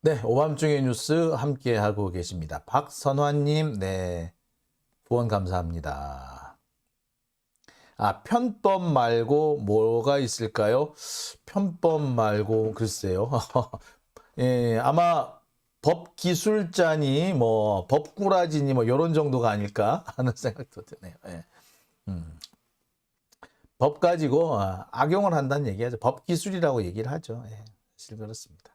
네, 오밤중의 뉴스 함께 하고 계십니다. 박선환님, 네, 후원 감사합니다. 아, 편법 말고 뭐가 있을까요? 편법 말고 글쎄요. 예, 아마 법기술자니 뭐 법꾸라지니 뭐 이런 정도가 아닐까 하는 생각도 드네요. 예. 법 가지고 악용을 한다는 얘기하죠. 법기술이라고 얘기를 하죠. 예, 사실 그렇습니다.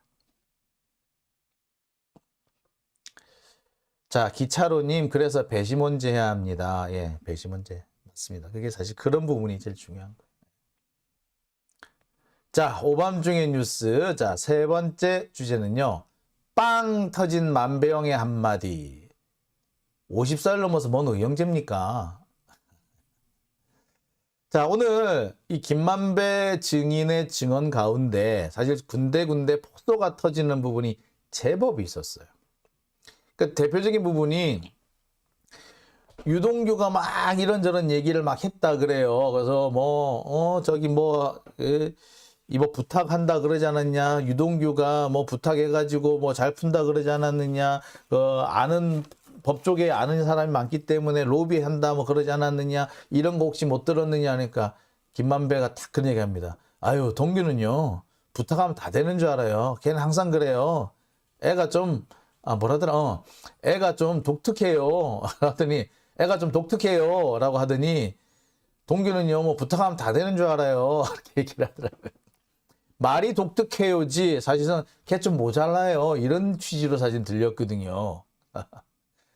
자, 기차로님, 그래서 배심원제 해야 합니다. 예, 배심원제. 맞습니다. 그게 사실 그런 부분이 제일 중요한 거예요. 자, 오밤중의 뉴스. 자, 세 번째 주제는요. 빵 터진 만배영의 한마디. 50살 넘어서 뭔 의형제입니까? 자, 오늘 이 김만배 증인의 증언 가운데 사실 군데군데 폭소가 터지는 부분이 제법 있었어요. 그 대표적인 부분이 유동규가 막 이런저런 얘기를 막 했다 그래요. 그래서 이거 부탁한다 그러지 않았냐. 유동규가 뭐 부탁해가지고 뭐 잘 푼다 그러지 않았느냐. 아는 법조계 아는 사람이 많기 때문에 로비한다 뭐 그러지 않았느냐. 이런 거 혹시 못 들었느냐 하니까 김만배가 딱 그런 얘기합니다. 아유, 동규는요 부탁하면 다 되는 줄 알아요. 걔는 항상 그래요. 애가 좀 애가 좀 독특해요. 하더니 애가 좀 독특해요. 라고 하더니 동규는요, 뭐 부탁하면 다 되는 줄 알아요. 이렇게 얘기를 하더라고요. 말이 독특해요지 사실은 걔 좀 모자라요. 이런 취지로 사실 들렸거든요.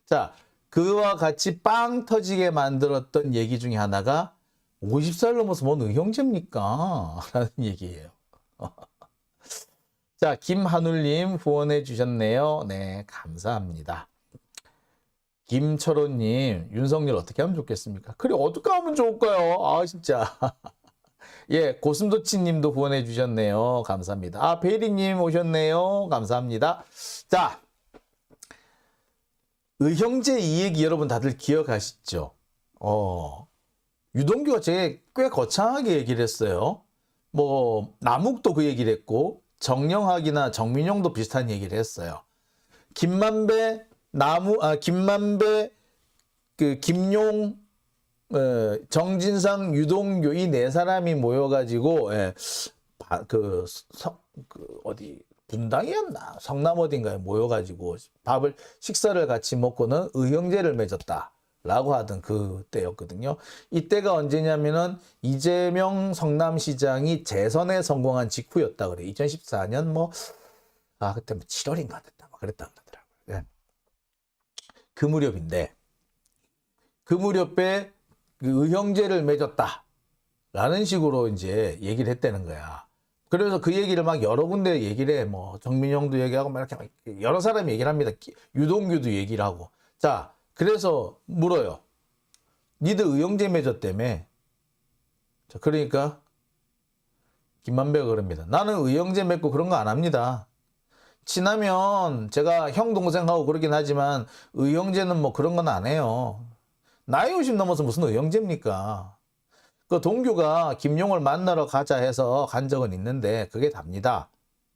자, 그와 같이 빵 터지게 만들었던 얘기 중에 하나가 50살 넘어서 뭔 의형제입니까? 라는 얘기예요. 자, 김한울님 후원해 주셨네요. 네, 감사합니다. 김철호님, 윤석열 어떻게 하면 좋겠습니까? 그래, 어떻게 하면 좋을까요? 아, 진짜. 예, 고슴도치님도 후원해 주셨네요. 감사합니다. 아, 베리님 오셨네요. 감사합니다. 자, 의형제 이 얘기 여러분 다들 기억하시죠? 유동규가 꽤 거창하게 얘기를 했어요. 뭐, 남욱도 그 얘기를 했고, 정영학이나 정민용도 비슷한 얘기를 했어요. 김만배, 김용, 정진상, 유동규 이 네 사람이 모여가지고 어디 분당이었나 성남 어딘가에 모여가지고 식사를 같이 먹고는 의형제를 맺었다. 라고 하던 그때였거든요. 이때가 언제냐면은 이재명 성남시장이 재선에 성공한 직후였다 그래. 2014년 그때 7월인가 됐다. 그랬다 그러더라고요. 예. 그 무렵인데 그 무렵에 그 의형제를 맺었다. 라는 식으로 이제 얘기를 했다는 거야. 그래서 그 얘기를 막 여러 군데 얘기를 해. 뭐 정민영도 얘기하고 막 이렇게 여러 사람이 얘기를 합니다. 유동규도 얘기를 하고. 자, 그래서 물어요. 니들 의형제 맺었다며. 자, 그러니까 김만배가 그럽니다. 나는 의형제 맺고 그런 거 안 합니다. 친하면 제가 형 동생하고 그러긴 하지만 의형제는 뭐 그런 건 안 해요. 나이 50 넘어서 무슨 의형제입니까? 그 동규가 김용을 만나러 가자 해서 간 적은 있는데 그게 답니다.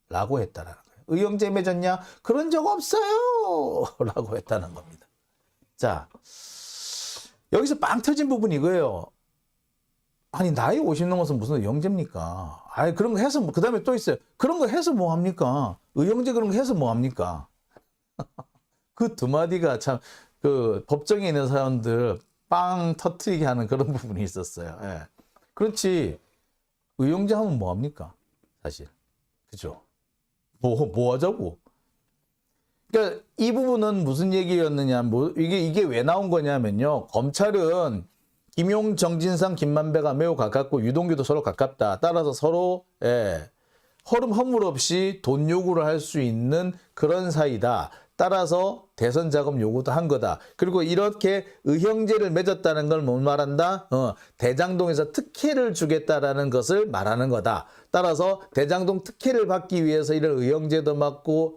라고 했다라는 거예요. 의형제 맺었냐? 그런 적 없어요. 라고 했다는 겁니다. 자, 여기서 빵 터진 부분이 이거예요. 아니, 나이 50 넘어서 무슨 의형제입니까? 아니, 그런 거 해서, 그 다음에 또 있어요. 그런 거 해서 뭐 합니까? 의형제 그런 거 해서 뭐 합니까? 그 두 마디가 참, 법정에 있는 사람들 빵 터트리게 하는 그런 부분이 있었어요. 예. 그렇지. 의형제 하면 뭐 합니까? 사실. 그죠? 뭐 하자고? 그러니까 이 부분은 무슨 얘기였느냐, 이게 왜 나온 거냐면요. 검찰은 김용, 정진상, 김만배가 매우 가깝고 유동규도 서로 가깝다. 따라서 서로 허물 없이 돈 요구를 할 수 있는 그런 사이다. 따라서 대선 자금 요구도 한 거다. 그리고 이렇게 의형제를 맺었다는 걸 뭘 말한다? 대장동에서 특혜를 주겠다라는 것을 말하는 거다. 따라서 대장동 특혜를 받기 위해서 이런 의형제도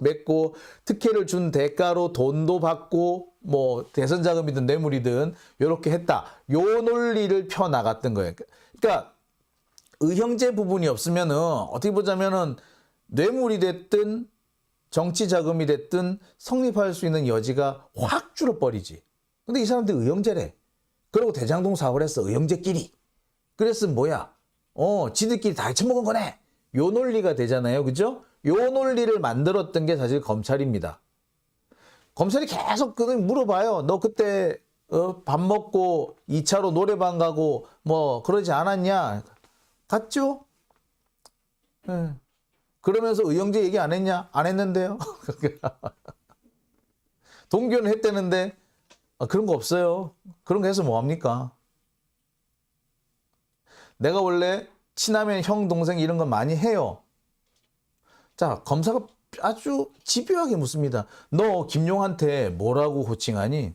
맺고 특혜를 준 대가로 돈도 받고 뭐 대선 자금이든 뇌물이든 이렇게 했다. 요 논리를 펴 나갔던 거예요. 그러니까 의형제 부분이 없으면은 어떻게 보자면은 뇌물이 됐든 정치 자금이 됐든 성립할 수 있는 여지가 확 줄어버리지. 근데 이 사람들 의형제래. 그리고 대장동 사업을 했어. 의형제끼리. 그랬으면 뭐야? 지들끼리 다 해쳐먹은 거네. 요 논리가 되잖아요. 그죠? 요 논리를 만들었던 게 사실 검찰입니다. 검찰이 계속 물어봐요. 너 그때 밥 먹고 2차로 노래방 가고 뭐 그러지 않았냐? 갔죠? 네. 그러면서 의형제 얘기 안 했냐? 안 했는데요. 동교는 했다는데 그런 거 없어요. 그런 거 해서 뭐합니까? 내가 원래 친하면 형, 동생 이런 거 많이 해요. 자, 검사가 아주 집요하게 묻습니다. 너 김용한테 뭐라고 호칭하니?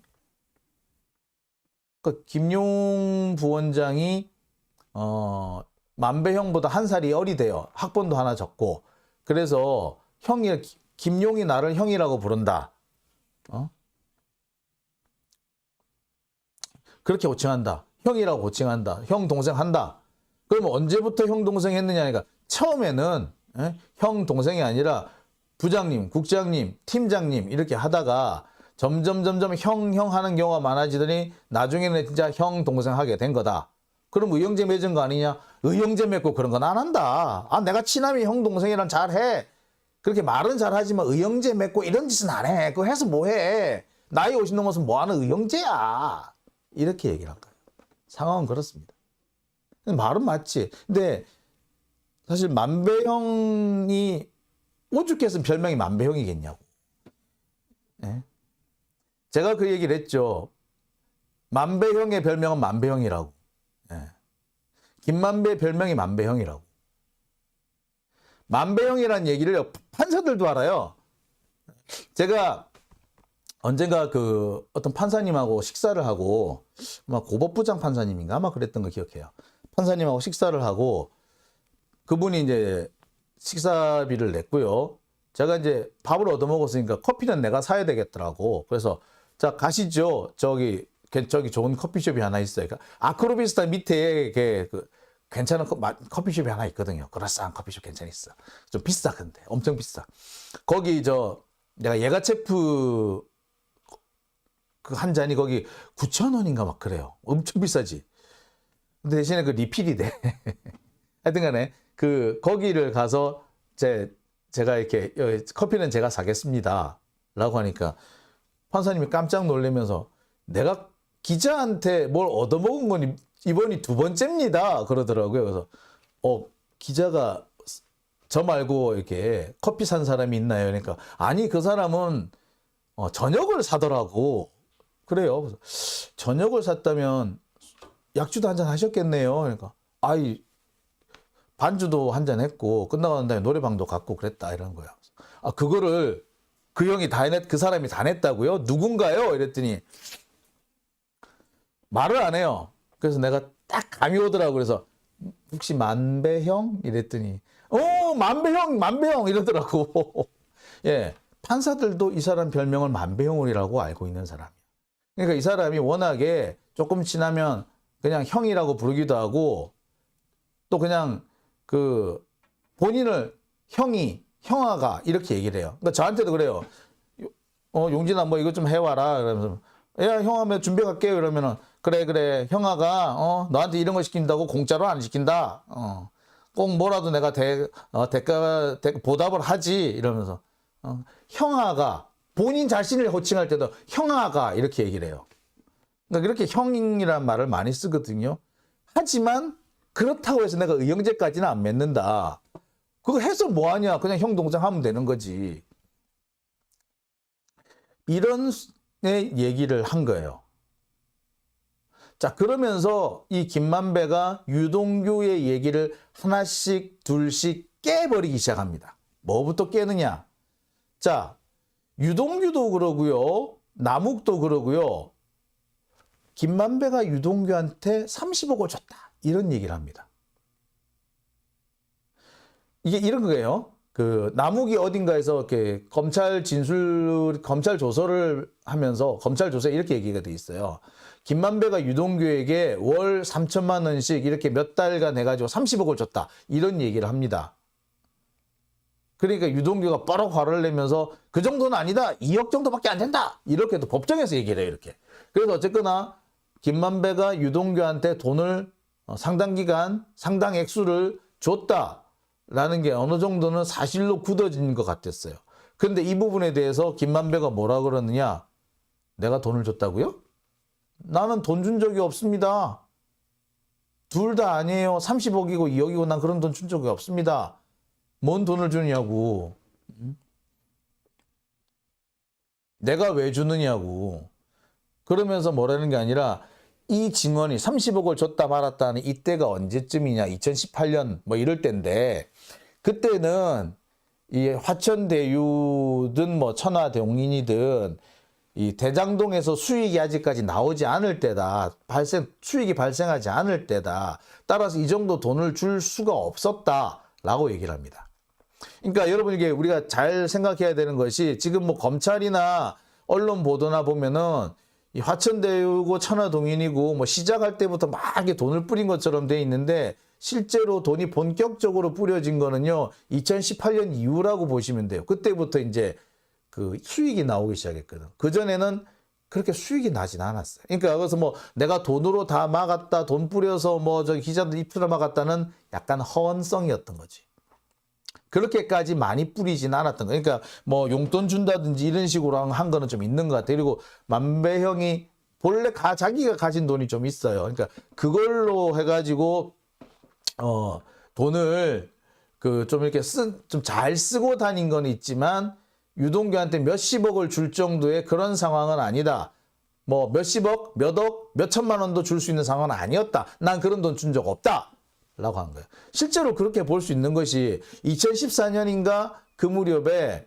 그러니까 김용 부원장이 만배형보다 한 살이 어리대요. 학번도 하나 적고. 그래서 김용이 나를 형이라고 부른다. 그렇게 호칭한다. 형이라고 호칭한다. 형, 동생 한다. 그러면 언제부터 형, 동생 했느냐니까 처음에는 형, 동생이 아니라 부장님, 국장님, 팀장님 이렇게 하다가 점점 형 하는 경우가 많아지더니 나중에는 진짜 형, 동생 하게 된 거다. 그럼 의형제 맺은 거 아니냐? 의형제 맺고 그런 건 안 한다. 내가 친하면 형, 동생이랑 잘해. 그렇게 말은 잘하지만 의형제 맺고 이런 짓은 안 해. 그거 해서 뭐 해? 나이 50 넘어서 뭐하는 의형제야. 이렇게 얘기를 한 거예요. 상황은 그렇습니다. 말은 맞지. 근데 사실 만배형이 오죽했으면 별명이 만배형이겠냐고. 네? 제가 그 얘기를 했죠. 만배형의 별명은 만배형이라고. 네. 김만배 별명이 만배형이라고. 만배형이라는 얘기를 판사들도 알아요. 제가 언젠가 어떤 판사님하고 식사를 하고 아마 고법부장 판사님인가 아마 그랬던 거 기억해요. 판사님하고 식사를 하고 그분이 이제 식사비를 냈고요. 제가 이제 밥을 얻어먹었으니까 커피는 내가 사야 되겠더라고. 그래서 자 가시죠. 저기 좋은 커피숍이 하나 있어요. 그러니까 아크로비스타 밑에 괜찮은 커피숍이 하나 있거든요. 그라스한 커피숍 괜찮았어. 좀 비싸 근데 엄청 비싸. 거기 내가 예가체프 한 잔이 거기 9,000원인가 막 그래요. 엄청 비싸지. 근데 대신에 리필이 돼. 하여튼 간에 거기를 가서 제가 이렇게 커피는 제가 사겠습니다. 라고 하니까 판사님이 깜짝 놀라면서 내가 기자한테 뭘 얻어먹은 건 이번이 2번째입니다. 그러더라고요. 그래서 기자가 저 말고 이렇게 커피 산 사람이 있나요? 그러니까 아니 그 사람은 저녁을 사더라고. 그래요. 그래서 저녁을 샀다면 약주도 한잔 하셨겠네요. 그러니까 반주도 한잔 했고 끝나고 난 다음에 노래방도 갔고 그랬다 이런 거야. 그거를 그 형이 그 사람이 다 냈다고요? 누군가요? 이랬더니 말을 안 해요. 그래서 내가 딱 감이 오더라고. 그래서 혹시 만배형? 이랬더니 만배형 이러더라고. 예, 판사들도 이 사람 별명을 만배형이라고 알고 있는 사람이야. 그러니까 이 사람이 워낙에 조금 지나면 그냥 형이라고 부르기도 하고 또 그냥 본인을 형아가 이렇게 얘기를 해요. 그러니까 저한테도 그래요. 용진아 뭐 이것 좀 해와라. 그러면서 야 형아 준비해 갈게요. 이러면은 그래 형아가 너한테 이런 거 시킨다고 공짜로 안 시킨다. 꼭 뭐라도 내가 보답을 하지. 이러면서 형아가 본인 자신을 호칭할 때도 형아가 이렇게 얘기를 해요. 그러니까 그렇게 형이란 말을 많이 쓰거든요. 하지만 그렇다고 해서 내가 의형제까지는 안 맺는다. 그거 해서 뭐하냐. 그냥 형 동생 하면 되는 거지. 이런 얘기를 한 거예요. 자, 그러면서 이 김만배가 유동규의 얘기를 하나씩 둘씩 깨버리기 시작합니다. 뭐부터 깨느냐. 자, 유동규도 그러고요. 남욱도 그러고요. 김만배가 유동규한테 30억을 줬다. 이런 얘기를 합니다. 이게 이런 거예요. 남욱이 어딘가에서 이렇게 검찰 조서를 하면서 검찰 조서에 이렇게 얘기가 돼 있어요. 김만배가 유동규에게 월 3천만 원씩 이렇게 몇 달간 해가지고 30억을 줬다. 이런 얘기를 합니다. 그러니까 유동규가 뻐럭 화를 내면서 그 정도는 아니다. 2억 정도밖에 안 된다. 이렇게도 법정에서 얘기를 해요. 이렇게. 그래서 어쨌거나 김만배가 유동규한테 돈을 상당 기간 상당 액수를 줬다라는 게 어느 정도는 사실로 굳어진 것 같았어요. 근데 이 부분에 대해서 김만배가 뭐라 그러느냐. 내가 돈을 줬다고요? 나는 돈 준 적이 없습니다. 둘 다 아니에요. 30억이고 2억이고 난 그런 돈 준 적이 없습니다. 뭔 돈을 주냐고. 내가 왜 주느냐고. 그러면서 뭐라는 게 아니라 이 증언이 30억을 줬다 말았다는 이때가 언제쯤이냐. 2018년 뭐 이럴 때인데 그때는 이 화천대유든 뭐 천하동인이든 이 대장동에서 수익이 아직까지 나오지 않을 때다. 수익이 발생하지 않을 때다. 따라서 이 정도 돈을 줄 수가 없었다라고 얘기를 합니다. 그러니까 여러분 이게 우리가 잘 생각해야 되는 것이 지금 뭐 검찰이나 언론 보도나 보면은 이 화천대유고 천하동인이고 뭐 시작할 때부터 막 이렇게 돈을 뿌린 것처럼 돼 있는데 실제로 돈이 본격적으로 뿌려진 거는요 2018년 이후라고 보시면 돼요. 그때부터 이제 그 수익이 나오기 시작했거든. 그전에는 그렇게 수익이 나진 않았어요. 그러니까 그래서 뭐 내가 돈으로 다 막았다, 돈 뿌려서 뭐 저 기자들 입술을 막았다는 약간 허언성이었던 거지. 그렇게까지 많이 뿌리진 않았던 거예요. 그러니까 뭐 용돈 준다든지 이런 식으로 한 거는 좀 있는 것 같아요. 그리고 만배 형이 본래 자기가 가진 돈이 좀 있어요. 그러니까 그걸로 해가지고 돈을 그 좀 이렇게 좀 잘 쓰고 다닌 건 있지만 유동규한테 몇십억을 줄 정도의 그런 상황은 아니다. 뭐 몇십억, 몇억, 몇천만 원도 줄 수 있는 상황은 아니었다. 난 그런 돈 준 적 없다. 라고 한 거예요. 실제로 그렇게 볼 수 있는 것이 2014년인가 그 무렵에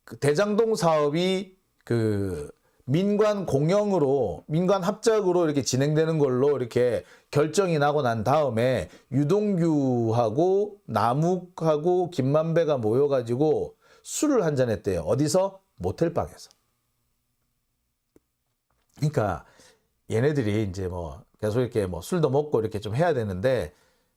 그 대장동 사업이 그 민관 공영으로 민관 합작으로 이렇게 진행되는 걸로 이렇게 결정이 나고 난 다음에 유동규하고 남욱하고 김만배가 모여가지고 술을 한잔 했대요. 어디서? 모텔방에서. 그러니까 얘네들이 이제 뭐 계속 이렇게 뭐 술도 먹고 이렇게 좀 해야 되는데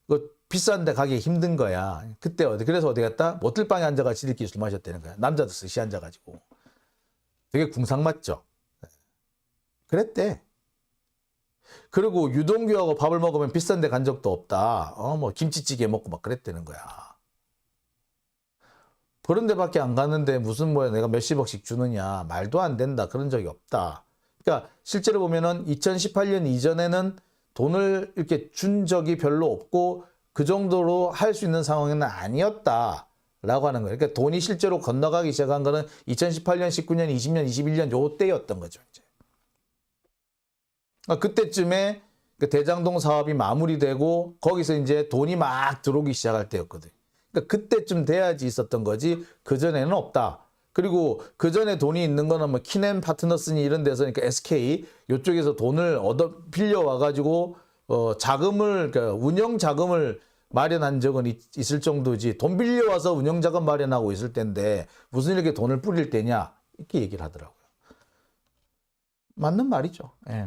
그 비싼 데 가기 힘든 거야. 그때 그래서 어디 갔다? 모텔방에 앉아가 지들끼리 술 마셨다는 거야. 남자들 셋이 앉아가지고. 되게 궁상맞죠? 그랬대. 그리고 유동규하고 밥을 먹으면 비싼 데 간 적도 없다. 뭐 김치찌개 먹고 막 그랬다는 거야. 그런 데밖에 안 가는데 무슨 뭐야 내가 몇십억씩 주느냐. 말도 안 된다. 그런 적이 없다. 그러니까 실제로 보면은 2018년 이전에는 돈을 이렇게 준 적이 별로 없고 그 정도로 할 수 있는 상황은 아니었다라고 하는 거예요. 그러니까 돈이 실제로 건너가기 시작한 거는 2018년, 19년, 20년, 21년 요 때였던 거죠. 이제. 그러니까 그때쯤에 그 대장동 사업이 마무리되고 거기서 이제 돈이 막 들어오기 시작할 때였거든. 그러니까 그때쯤 돼야지 있었던 거지 그전에는 없다. 그리고 그 전에 돈이 있는 거는 뭐 키넨 파트너스니 이런 데서 그러니까 SK 이쪽에서 돈을 빌려 와가지고 자금을 그러니까 운영 자금을 마련한 적은 있을 정도지 돈 빌려 와서 운영 자금 마련하고 있을 텐데 무슨 이렇게 돈을 뿌릴 때냐 이렇게 얘기를 하더라고요. 맞는 말이죠. 예.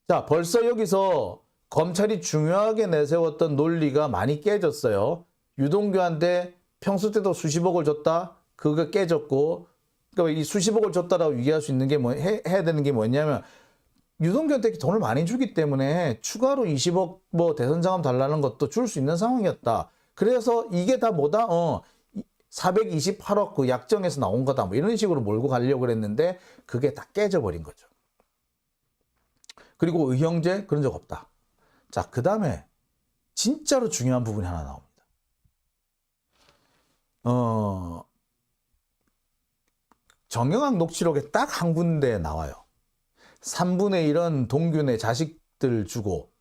자, 벌써 여기서 검찰이 중요하게 내세웠던 논리가 많이 깨졌어요. 유동규한테 평소 때도 수십억을 줬다. 그거 깨졌고, 그러니까 이 수십억을 줬다라고 얘기할 수 있는 게 해야 되는 게 뭐냐면, 유동규한테 돈을 많이 주기 때문에 추가로 20억 뭐 대선 자금 달라는 것도 줄 수 있는 상황이었다. 그래서 이게 다 뭐다? 428억 그 약정에서 나온 거다. 뭐 이런 식으로 몰고 가려고 그랬는데, 그게 다 깨져버린 거죠. 그리고 의형제 그런 적 없다. 자, 그 다음에 진짜로 중요한 부분이 하나 나옵니다. 정영학 녹취록에 딱 한 군데 나와요. 3분의 1은 동균의 자식들 주고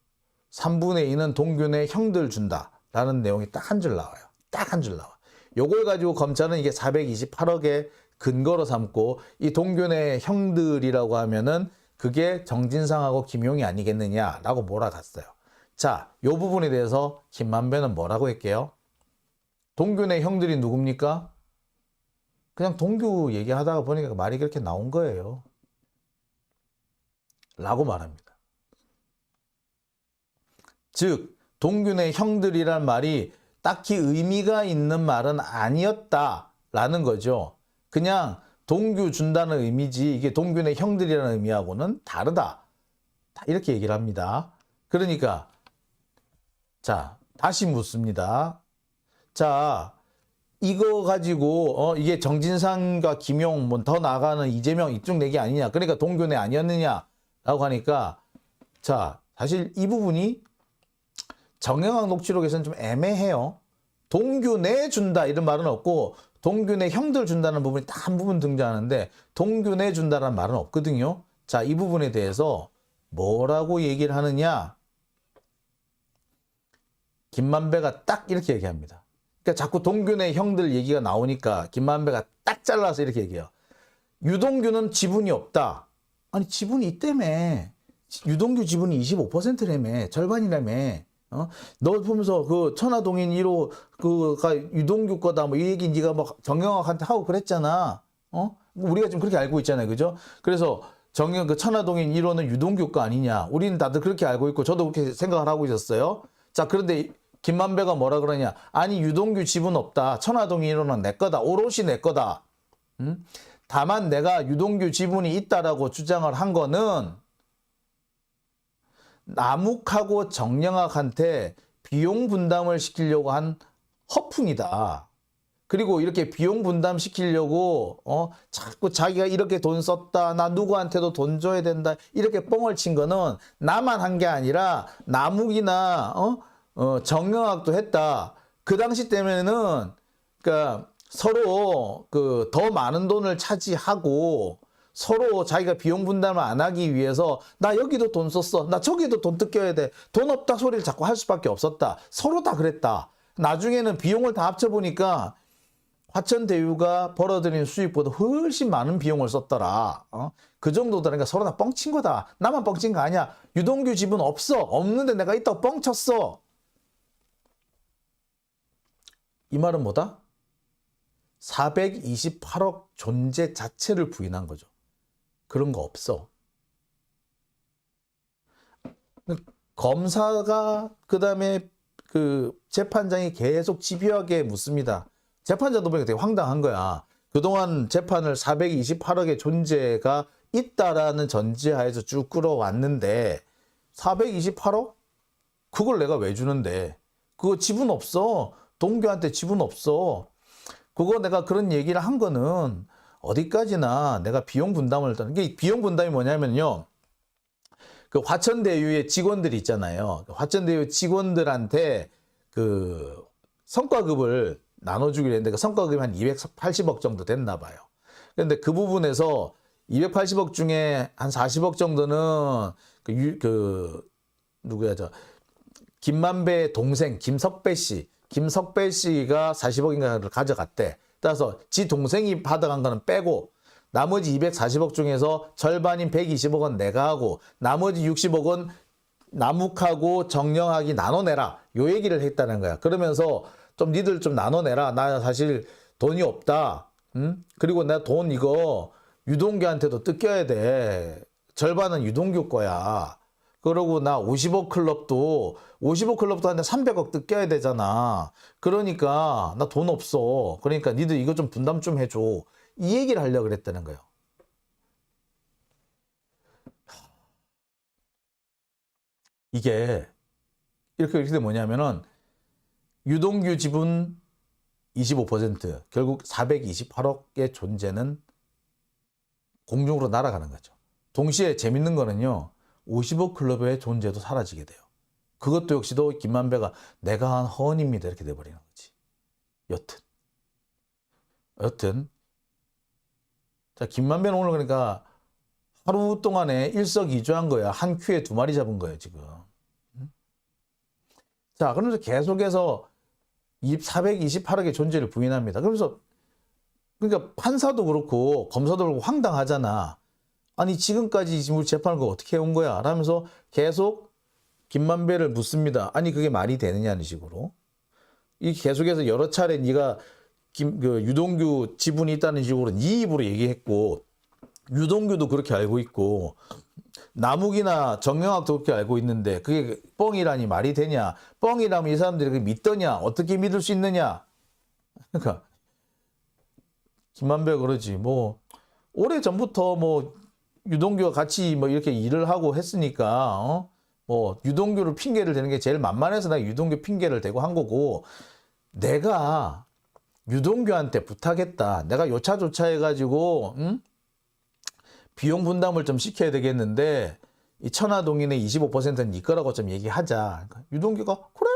3분의 2는 동균의 형들 준다. 라는 내용이 딱 한 줄 나와요. 딱 한 줄 나와. 요걸 가지고 검찰은 이게 428억의 근거로 삼고 이 동균의 형들이라고 하면은 그게 정진상하고 김용이 아니겠느냐라고 몰아갔어요. 자, 요 부분에 대해서 김만배는 뭐라고 했게요? 동균의 형들이 누굽니까? 그냥 동규 얘기하다가 보니까 말이 그렇게 나온 거예요. 라고 말합니다. 즉, 동균의 형들이란 말이 딱히 의미가 있는 말은 아니었다라는 거죠. 그냥 동규 준다는 의미지 이게 동규네 형들이라는 의미하고는 다르다. 이렇게 얘기를 합니다. 그러니까 자, 다시 묻습니다. 자, 이거 가지고 이게 정진상과 김용 뭐 더 나아가는 이재명 이쪽 내기 아니냐. 그러니까 동규네 아니었느냐라고 하니까 자, 사실 이 부분이 정영학 녹취록에서는 좀 애매해요. 동규네 준다 이런 말은 없고 동규네 형들 준다는 부분이 딱 한 부분 등장하는데 동규네 준다는 말은 없거든요. 자, 이 부분에 대해서 뭐라고 얘기를 하느냐. 김만배가 딱 이렇게 얘기합니다. 그러니까 자꾸 동규네 형들 얘기가 나오니까 김만배가 딱 잘라서 이렇게 얘기해요. 유동규는 지분이 없다. 아니 지분이 있다며. 유동규 지분이 25%라며. 절반이라며. 너 보면서 그 천하동인 1호 그가 유동규 거다 뭐 이 얘기 네가 뭐 정영학한테 하고 그랬잖아. 우리가 지금 그렇게 알고 있잖아요. 그죠? 그래서 그 천하동인 1호는 유동규 거 아니냐. 우리는 다들 그렇게 알고 있고 저도 그렇게 생각을 하고 있었어요. 자, 그런데 김만배가 뭐라 그러냐. 아니 유동규 지분 없다. 천하동인 1호는 내 거다. 오롯이 내 거다. 다만 내가 유동규 지분이 있다라고 주장을 한 거는 남욱하고 정영학한테 비용 분담을 시키려고 한 허풍이다. 그리고 이렇게 비용 분담 시키려고 자꾸 자기가 이렇게 돈 썼다. 나 누구한테도 돈 줘야 된다. 이렇게 뻥을 친 거는 나만 한 게 아니라 남욱이나 정영학도 했다. 그 당시 때문에는 그러니까 서로 그 더 많은 돈을 차지하고 서로 자기가 비용 분담을 안 하기 위해서 나 여기도 돈 썼어. 나 저기도 돈 뜯겨야 돼. 돈 없다 소리를 자꾸 할 수밖에 없었다. 서로 다 그랬다. 나중에는 비용을 다 합쳐보니까 화천대유가 벌어들인 수익보다 훨씬 많은 비용을 썼더라. 그 정도더라니까 서로 다 뻥친 거다. 나만 뻥친 거 아니야. 유동규 지분 없어. 없는데 내가 있다고 뻥쳤어. 이 말은 뭐다? 428억 존재 자체를 부인한 거죠. 그런 거 없어. 검사가 그다음에 그 재판장이 계속 집요하게 묻습니다. 재판장도 보니까 되게 황당한 거야. 그동안 재판을 428억의 존재가 있다라는 전제하에서 쭉 끌어왔는데 428억? 그걸 내가 왜 주는데? 그거 지분 없어. 동규한테 지분 없어. 그거 내가 그런 얘기를 한 거는 어디까지나 내가 비용 분담을 이게 비용 분담이 뭐냐면요. 그 화천대유의 직원들이 있잖아요. 화천대유 직원들한테 그 성과급을 나눠주기로 했는데 그 성과급이 한 280억 정도 됐나 봐요. 그런데 그 부분에서 280억 중에 한 40억 정도는 누구야 김만배의 동생 김석배 씨가 40억인가를 가져갔대. 따라서 지 동생이 받아간 거는 빼고 나머지 240억 중에서 절반인 120억은 내가 하고 나머지 60억은 남욱하고 정영학이 나눠내라. 요 얘기를 했다는 거야. 그러면서 좀 니들 좀 나눠내라. 나 사실 돈이 없다. 그리고 나 돈 이거 유동규한테도 뜯겨야 돼. 절반은 유동규 거야. 그러고 나 50억 클럽도 한테 300억 뜯겨야 되잖아. 그러니까 나 돈 없어. 그러니까 니들 이거 좀 분담 좀 해줘. 이 얘기를 하려고 그랬다는 거예요. 이게 이렇게 되면 뭐냐면은 유동규 지분 25% 결국 428억의 존재는 공중으로 날아가는 거죠. 동시에 재밌는 거는요. 50억 클럽의 존재도 사라지게 돼요. 그것도 역시도 김만배가 내가 한 허언입니다. 이렇게 돼버리는 거지. 여튼 자 김만배는 오늘 그러니까 하루 동안에 일석이조한 거야. 한 큐에 2마리 잡은 거예요 지금. 자 그러면서 계속해서 428억의 존재를 부인합니다. 그러면서 그러니까 판사도 그렇고 검사도 그렇고 황당하잖아. 아니 지금까지 우리 재판을 어떻게 해온 거야? 라면서 계속 김만배를 묻습니다. 아니 그게 말이 되느냐는 식으로. 이 계속해서 여러 차례 네가 유동규 지분이 있다는 식으로 네 입으로 얘기했고 유동규도 그렇게 알고 있고 남욱이나 정영학도 그렇게 알고 있는데 그게 뻥이라니 말이 되냐? 뻥이라면 이 사람들이 그게 믿더냐? 어떻게 믿을 수 있느냐? 그러니까 김만배 그러지 뭐 오래 전부터 뭐 유동규와 같이 뭐 이렇게 일을 하고 했으니까 뭐 유동규를 핑계를 대는 게 제일 만만해서 내가 유동규 핑계를 대고 한 거고 내가 유동규한테 부탁했다. 내가 요차조차 해가지고 비용 분담을 좀 시켜야 되겠는데 이 천화동인의 25%는 네 거라고 좀 얘기하자. 그러니까 유동규가 그래?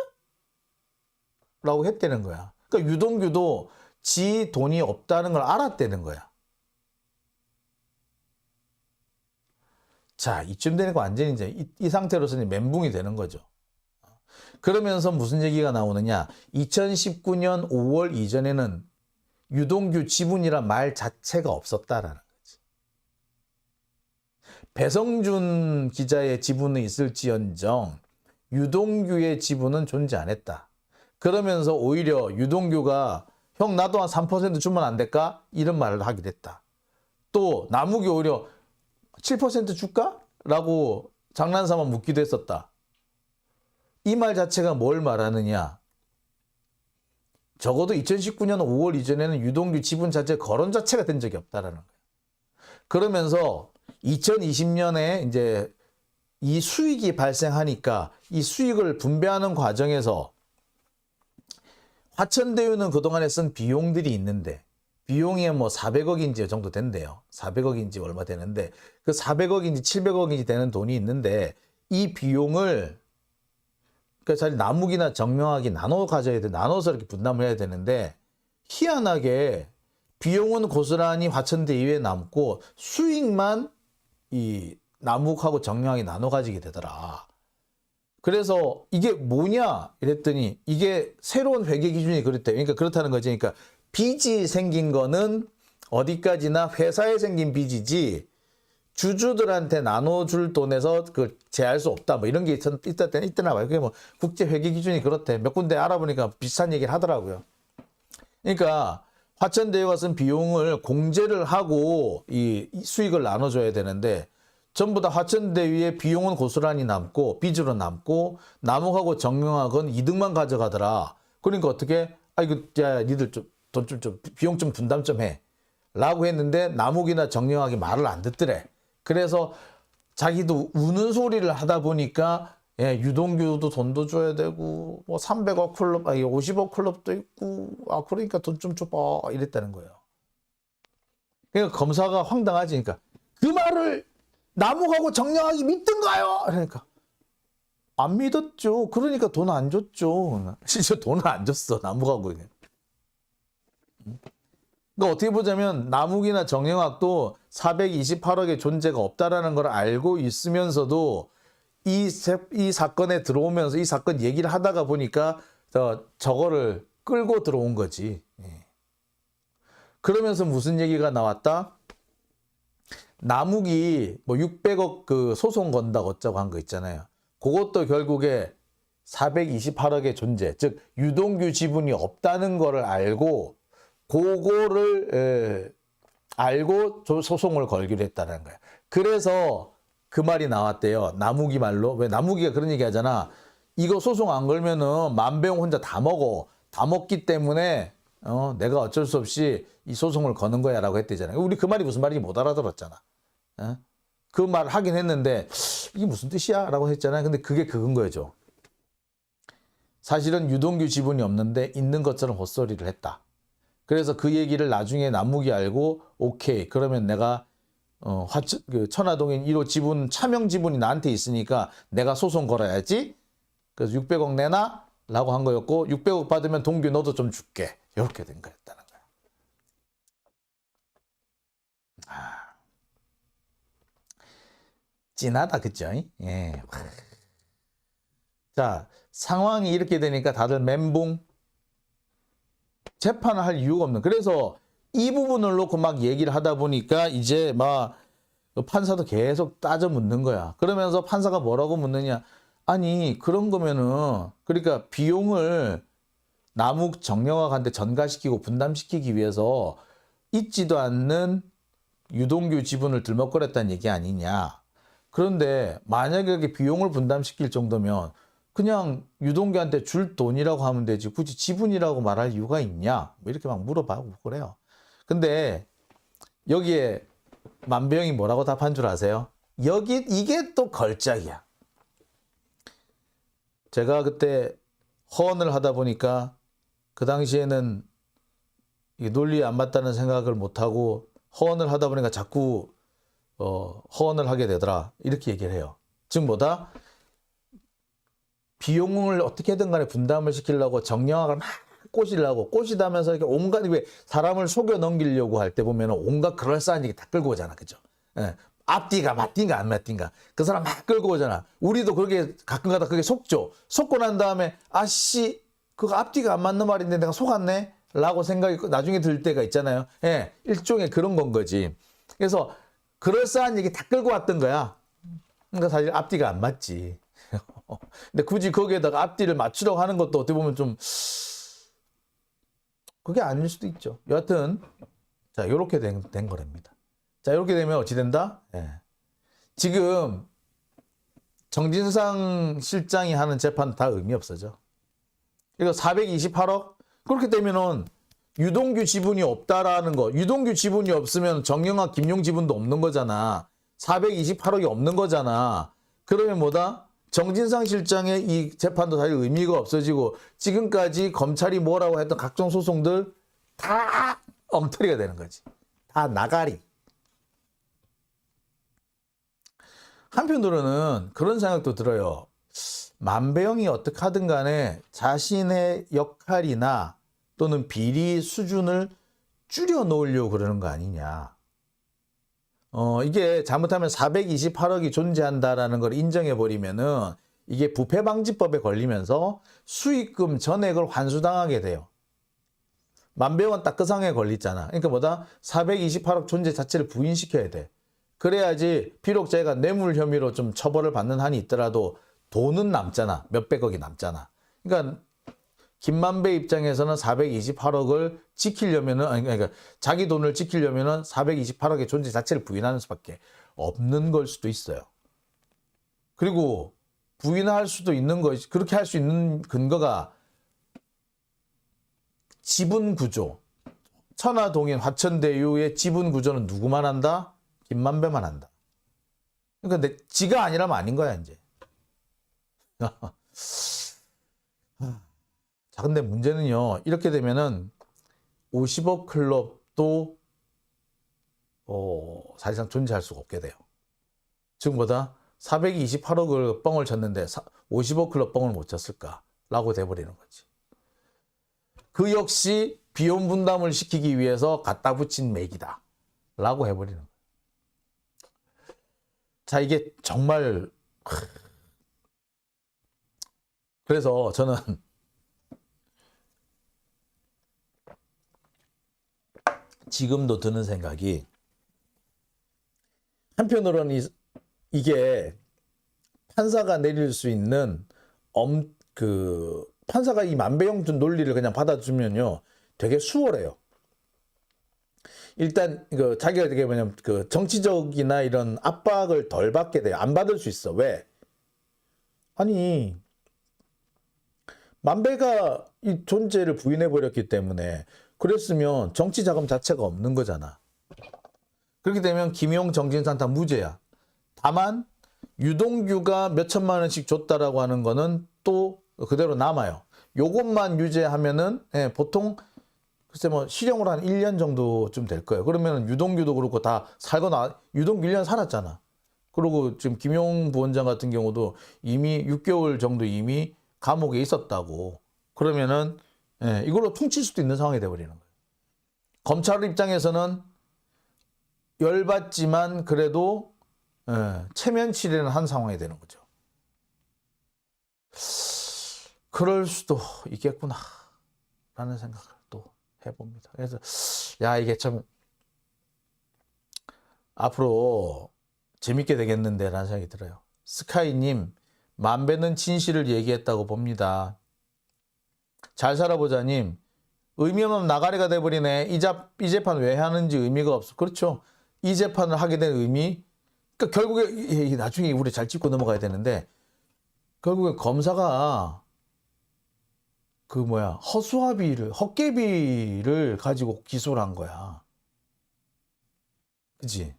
라고 했다는 거야. 그러니까 유동규도 지 돈이 없다는 걸 알았다는 거야. 자, 이쯤 되니까 완전히 이제 이 상태로서는 멘붕이 되는 거죠. 그러면서 무슨 얘기가 나오느냐. 2019년 5월 이전에는 유동규 지분이란 말 자체가 없었다라는 거지. 배성준 기자의 지분은 있을지언정 유동규의 지분은 존재 안 했다. 그러면서 오히려 유동규가 형 나도 한 3% 주면 안 될까? 이런 말을 하기도 했다. 또 남욱이 오히려 7% 줄까? 라고 장난삼아 묻기도 했었다. 이 말 자체가 뭘 말하느냐. 적어도 2019년 5월 이전에는 유동규 지분 자체 거론 자체가 된 적이 없다라는 거예요. 그러면서 2020년에 이제 이 수익이 발생하니까 이 수익을 분배하는 과정에서 화천대유는 그동안에 쓴 비용들이 있는데 비용이 뭐 400억인지 정도 된대요. 400억인지 얼마 되는데 그 400억인지 700억인지 되는 돈이 있는데 이 비용을 그러니까 잘 남욱이나 정명학이 나눠 가져야 돼. 나눠서 이렇게 분담을 해야 되는데 희한하게 비용은 고스란히 화천대유에 남고 수익만 이 남욱하고 정명학이 나눠 가지게 되더라. 그래서 이게 뭐냐 이랬더니 이게 새로운 회계 기준이 그렇대요. 그러니까 그렇다는 거지. 그러니까 빚이 생긴 거는 어디까지나 회사에 생긴 빚이지 주주들한테 나눠줄 돈에서 그 제할 수 없다. 뭐 이런 게 있더나 봐요. 그게 뭐 국제 회계 기준이 그렇대. 몇 군데 알아보니까 비슷한 얘기를 하더라고요. 그러니까 화천대유가 쓴 비용을 공제를 하고 이 수익을 나눠줘야 되는데 전부 다 화천대유의 비용은 고스란히 남고 빚으로 남고 남욱하고 정명학은 이득만 가져가더라. 그러니까 어떻게 이거 야 니들 좀 돈 좀 비용 좀 분담 좀 해. 라고 했는데 남욱이나 정명학이 말을 안 듣더래. 그래서 자기도 우는 소리를 하다 보니까 예, 유동규도 돈도 줘야 되고 뭐 300억 클럽 50억 클럽도 있고 그러니까 돈 좀 줘봐 이랬다는 거예요. 그러니까 검사가 황당하지. 그러니까 그 말을 남욱하고 정명학이 믿던가요? 그러니까 안 믿었죠. 그러니까 돈 안 줬죠. 실제 돈을 안 줬어 남욱하고. 그러니까 어떻게 보자면 남욱이나 정영학도 428억의 존재가 없다라는 걸 알고 있으면서도 이 사건에 들어오면서 이 사건 얘기를 하다가 보니까 저거를 끌고 들어온 거지. 그러면서 무슨 얘기가 나왔다? 남욱이 뭐 600억 그 소송 건다고 어쩌고 한 거 있잖아요. 그것도 결국에 428억의 존재, 즉 유동규 지분이 없다는 거를 알고 그거를 알고 소송을 걸기로 했다는 거야. 그래서 그 말이 나왔대요. 남욱이 말로. 왜 남욱이가 그런 얘기 하잖아. 이거 소송 안 걸면은 만배용 혼자 다 먹어. 다 먹기 때문에 내가 어쩔 수 없이 이 소송을 거는 거야 라고 했대잖아요. 우리 그 말이 무슨 말인지 못 알아들었잖아. 그 말 하긴 했는데 이게 무슨 뜻이야? 라고 했잖아요. 근데 그게 그건 거죠. 사실은 유동규 지분이 없는데 있는 것처럼 헛소리를 했다. 그래서 그 얘기를 나중에 남욱이 알고 오케이 그러면 내가 천화동인 1호 지분 차명 지분이 나한테 있으니까 내가 소송 걸어야지. 그래서 600억 내놔 라고 한 거였고 600억 받으면 동규 너도 좀 줄게. 이렇게 된 거였다는 거야. 찐하다 그죠? 예. 자 상황이 이렇게 되니까 다들 멘붕. 재판을 할 이유가 없는. 그래서 이 부분을 놓고 막 얘기를 하다 보니까 이제 막 판사도 계속 따져 묻는 거야. 그러면서 판사가 뭐라고 묻느냐. 아니 그런 거면은 그러니까 비용을 남욱 정영학한테 전가시키고 분담시키기 위해서 있지도 않는 유동규 지분을 들먹거렸다는 얘기 아니냐. 그런데 만약에 이렇게 비용을 분담시킬 정도면 그냥 유동규한테 줄 돈이라고 하면 되지 굳이 지분이라고 말할 이유가 있냐? 뭐 이렇게 막 물어봐고 그래요. 근데 여기에 만배영이 뭐라고 답한 줄 아세요? 이게 또 걸작이야. 제가 그때 허언을 하다 보니까 그 당시에는 논리에 안 맞다는 생각을 못하고 허언을 하다 보니까 자꾸 허언을 하게 되더라. 이렇게 얘기를 해요. 즉 뭐다? 비용을 어떻게든 간에 분담을 시키려고 정량학을 막 꼬시다면서 이렇게 온갖 왜 사람을 속여 넘기려고 할 때 보면 온갖 그럴싸한 얘기 다 끌고 오잖아. 그죠? 예. 앞뒤가 맞딘가 안 맞딘가 그 사람 막 끌고 오잖아. 우리도 그렇게 가끔가다 그게 속죠. 속고 난 다음에 아씨 그거 앞뒤가 안 맞는 말인데 내가 속았네 라고 생각이 나중에 들 때가 있잖아요. 예, 일종의 그런 건 거지. 그래서 그럴싸한 얘기 다 끌고 왔던 거야. 그러니까 사실 앞뒤가 안 맞지. 근데 굳이 거기에다가 앞뒤를 맞추려고 하는 것도 어떻게 보면 좀 그게 아닐 수도 있죠. 여하튼 자 이렇게 된 거랍니다. 자 이렇게 되면 어찌 된다? 예. 지금 정진상 실장이 하는 재판 다 의미 없어져. 이거 428억? 그렇게 되면은 유동규 지분이 없다라는 거. 유동규 지분이 없으면 정영학, 김용 지분도 없는 거잖아. 428억이 없는 거잖아. 그러면 뭐다? 정진상 실장의 이 재판도 사실 의미가 없어지고 지금까지 검찰이 뭐라고 했던 각종 소송들 다 엉터리가 되는 거지. 다 나가리. 한편으로는 그런 생각도 들어요. 만배영이 어떻게 하든 간에 자신의 역할이나 또는 비리 수준을 줄여 놓으려고 그러는 거 아니냐. 이게 잘못하면 428억이 존재한다라는 걸 인정해버리면은 이게 부패방지법에 걸리면서 수익금 전액을 환수당하게 돼요. 만배영은 딱 그 상황에 걸리잖아. 그러니까 뭐다? 428억 존재 자체를 부인시켜야 돼. 그래야지 비록 제가 뇌물 혐의로 좀 처벌을 받는 한이 있더라도 돈은 남잖아. 몇백억이 남잖아. 그러니까 김만배 입장에서는 428억을 지키려면은 그러니까 자기 돈을 지키려면은 428억의 존재 자체를 부인하는 수밖에 없는 걸 수도 있어요. 그리고 부인할 수도 있는 것이 그렇게 할 수 있는 근거가 지분 구조. 천하동인 화천대유의 지분 구조는 누구만 한다? 김만배만 한다. 그러니까 지가 아니라면 아닌 거야 이제. 자, 근데 문제는요. 이렇게 되면은 50억 클럽도 사실상 존재할 수가 없게 돼요. 즉 뭐다? 428억을 뻥을 쳤는데 50억 클럽 뻥을 못 쳤을까라고 돼버리는 거지. 그 역시 비용 분담을 시키기 위해서 갖다 붙인 맥이다 라고 해버리는 거예요. 자, 이게 정말 그래서 저는 지금도 드는 생각이 한편으로는 이게 판사가 내릴 수 있는 판사가 이 만배영 논리를 그냥 받아주면요 되게 수월해요. 일단 자기가 되게 뭐냐면 정치적이나 이런 압박을 덜 받게 돼요. 안 받을 수 있어. 왜? 아니 만배가 이 존재를 부인해 버렸기 때문에 그랬으면 정치 자금 자체가 없는 거잖아. 그렇게 되면 김용, 정진상 다 무죄야. 다만 유동규가 몇 천만 원씩 줬다라고 하는 거는 또 그대로 남아요. 요것만 유죄하면은 보통 글쎄 뭐 실형으로 한 1년 정도쯤 될 거예요. 그러면 유동규도 그렇고 다 살거나 유동규 1년 살았잖아. 그리고 지금 김용 부원장 같은 경우도 이미 6개월 정도 이미 감옥에 있었다고. 그러면은 이걸로 퉁칠 수도 있는 상황이 돼버리는 거예요. 검찰 입장에서는 열받지만 그래도 체면 치레는 한 상황이 되는 거죠. 그럴 수도 있겠구나 라는 생각을 또 해봅니다. 그래서 야 이게 참 앞으로 재밌게 되겠는데 라는 생각이 들어요. 스카이님 만배는 진실을 얘기했다고 봅니다. 잘 살아보자님 의미 없는 나가리가 돼버리네. 이 재판 왜 하는지 의미가 없어. 그렇죠. 이 재판을 하게 된 의미 그러니까 결국에 나중에 우리 잘 짚고 넘어가야 되는데 결국에 검사가 그 허수아비를 헛개비를 가지고 기소를 한 거야. 그치?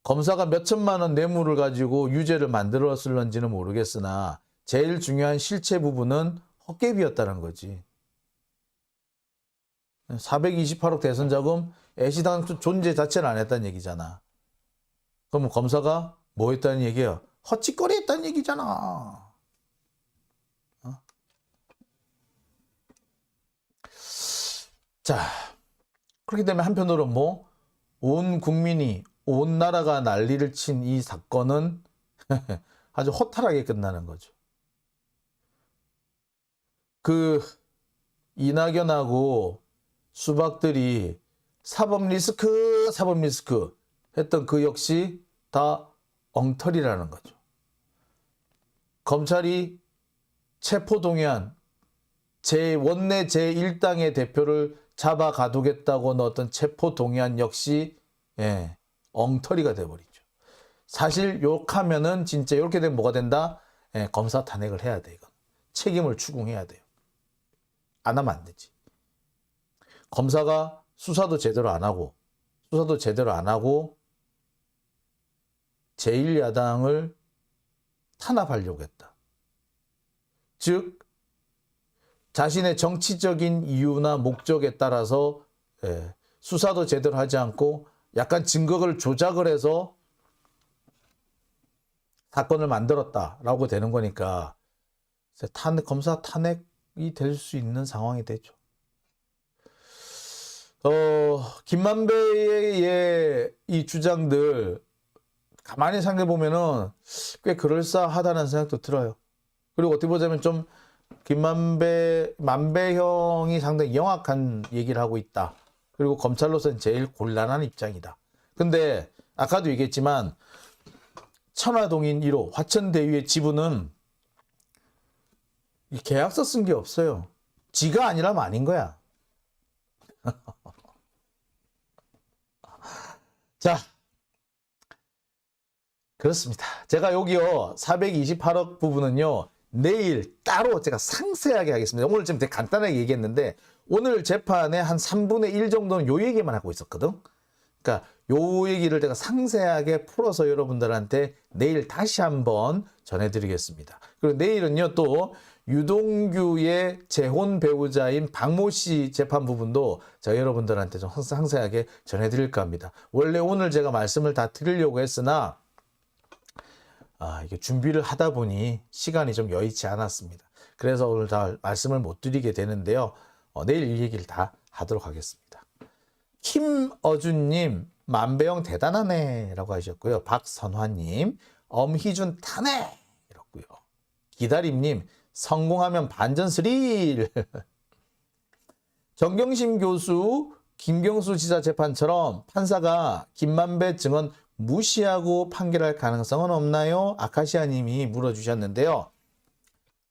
검사가 몇 천만 원 뇌물을 가지고 유죄를 만들었을런지는 모르겠으나 제일 중요한 실체 부분은 헛개비였다는 거지. 428억 대선 자금 애시당 존재 자체를 안 했다는 얘기잖아. 그럼 검사가 뭐 했다는 얘기야? 헛짓거리 했다는 얘기잖아. 어? 자, 그렇기 때문에 한편으로 온 국민이 온 나라가 난리를 친 이 사건은 아주 허탈하게 끝나는 거죠. 그 이낙연하고 수박들이 사법 리스크 했던 그 역시 다 엉터리라는 거죠. 검찰이 체포동의안 원내 제1당의 대표를 잡아 가두겠다고 넣었던 체포동의안 역시 엉터리가 돼버리죠. 사실 욕하면은 진짜 이렇게 되면 뭐가 된다? 검사 탄핵을 해야 돼. 이건 책임을 추궁해야 돼요. 안 하면 안 되지. 검사가 수사도 제대로 안 하고 제1야당을 탄압하려고 했다. 즉 자신의 정치적인 이유나 목적에 따라서 수사도 제대로 하지 않고 약간 증거를 조작을 해서 사건을 만들었다라고 되는 거니까 검사 탄핵이 될 수 있는 상황이 되죠. 김만배의 이 주장들 가만히 생각해 보면은 꽤 그럴싸하다는 생각도 들어요. 그리고 어떻게 보자면 좀 만배 형이 상당히 영악한 얘기를 하고 있다. 그리고 검찰로서는 제일 곤란한 입장이다. 근데 아까도 얘기했지만 천화동인 1호 화천대유의 지분은 계약서 쓴 게 없어요. 지가 아니라면 아닌 거야. 자, 그렇습니다. 제가 여기요 428억 부분은요 내일 따로 제가 상세하게 하겠습니다. 오늘 지금 되게 간단하게 얘기했는데 오늘 재판의 한 3분의 1 정도는 요 얘기만 하고 있었거든. 그러니까 요 얘기를 제가 상세하게 풀어서 여러분들한테 내일 다시 한번 전해드리겠습니다. 그리고 내일은요 또 유동규의 재혼 배우자인 박모 씨 재판 부분도 제가 여러분들한테 좀 상세하게 전해드릴까 합니다. 원래 오늘 제가 말씀을 다 드리려고 했으나 이게 준비를 하다 보니 시간이 좀 여의치 않았습니다. 그래서 오늘 다 말씀을 못 드리게 되는데요. 내일 이 얘기를 다 하도록 하겠습니다. 김어준님, 만배영 대단하네 라고 하셨고요. 박선화님, 엄희준 타네 이렇고요. 기다림님, 성공하면 반전 스릴. 정경심 교수, 김경수 지사 재판처럼 판사가 김만배 증언 무시하고 판결할 가능성은 없나요? 아카시아 님이 물어주셨는데요.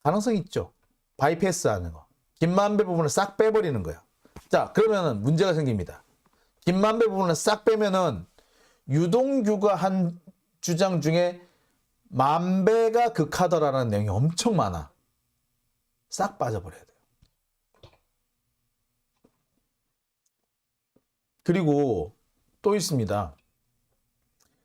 가능성 있죠. 바이패스하는 거. 김만배 부분을 싹 빼버리는 거예요. 자, 그러면은 문제가 생깁니다. 김만배 부분을 싹 빼면은 유동규가 한 주장 중에 만배가 극하더라라는 내용이 엄청 많아. 싹 빠져버려야 돼요. 그리고 또 있습니다.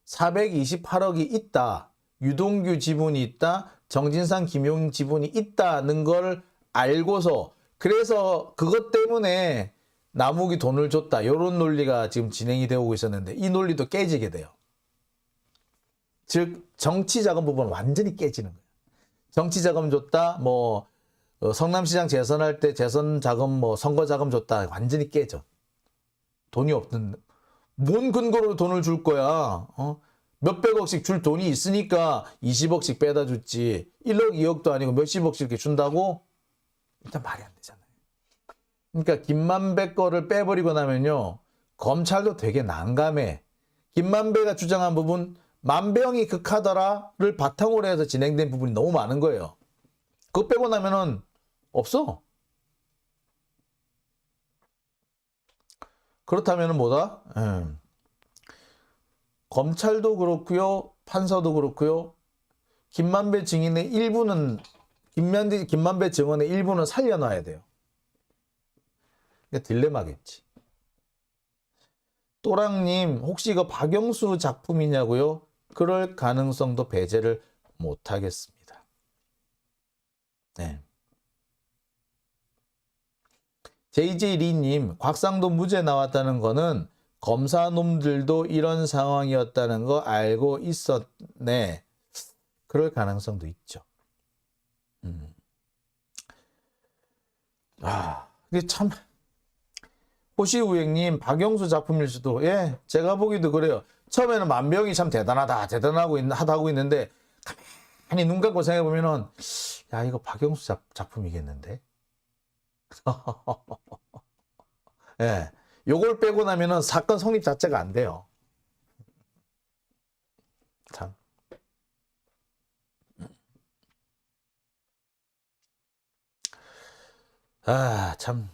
428억이 있다. 유동규 지분이 있다. 정진상, 김용 지분이 있다는 걸 알고서 그래서 그것 때문에 남욱이 돈을 줬다. 이런 논리가 지금 진행이 되고 있었는데 이 논리도 깨지게 돼요. 즉 정치자금 부분은 완전히 깨지는 거예요. 정치자금 줬다. 성남시장 재선할 때 재선자금 선거자금 줬다. 완전히 깨져. 돈이 없는 뭔 근거로 돈을 줄 거야? 몇백억씩 줄 돈이 있으니까 20억씩 빼다 줬지. 1억, 2억도 아니고 몇십억씩 이렇게 준다고? 일단 말이 안 되잖아요. 그러니까 김만배 거를 빼버리고 나면요. 검찰도 되게 난감해. 김만배가 주장한 부분 만배영이 극하더라를 바탕으로 해서 진행된 부분이 너무 많은 거예요. 그거 빼고 나면은 없어. 그렇다면은 뭐다? 검찰도 그렇고요, 판사도 그렇고요. 김만배 증인의 일부는 김만배 증언의 일부는 살려놔야 돼요. 그러니까 딜레마겠지. 또랑님, 혹시 이거 박영수 작품이냐고요? 그럴 가능성도 배제를 못하겠습니다. 네. JJ리님, 곽상도 무죄 나왔다는 거는 검사놈들도 이런 상황이었다는 거 알고 있었네. 그럴 가능성도 있죠. 이게 참. 호시우행님, 박영수 작품일 수도. 예, 제가 보기도 그래요. 처음에는 만병이 참 하다고 있는데, 가만히 눈 감고 생각해보면은, 야, 이거 박영수 작품이겠는데? 예, 요걸 빼고 나면은 사건 성립 자체가 안 돼요. 참. 참.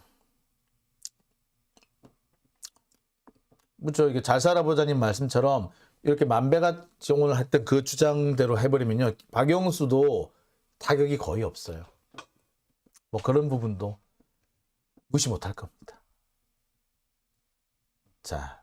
그렇죠. 이게 잘 살아보자님 말씀처럼 이렇게 만배가 오늘 했던 그 주장대로 해버리면요, 박영수도 타격이 거의 없어요. 뭐 그런 부분도 무시 못할 겁니다. 자.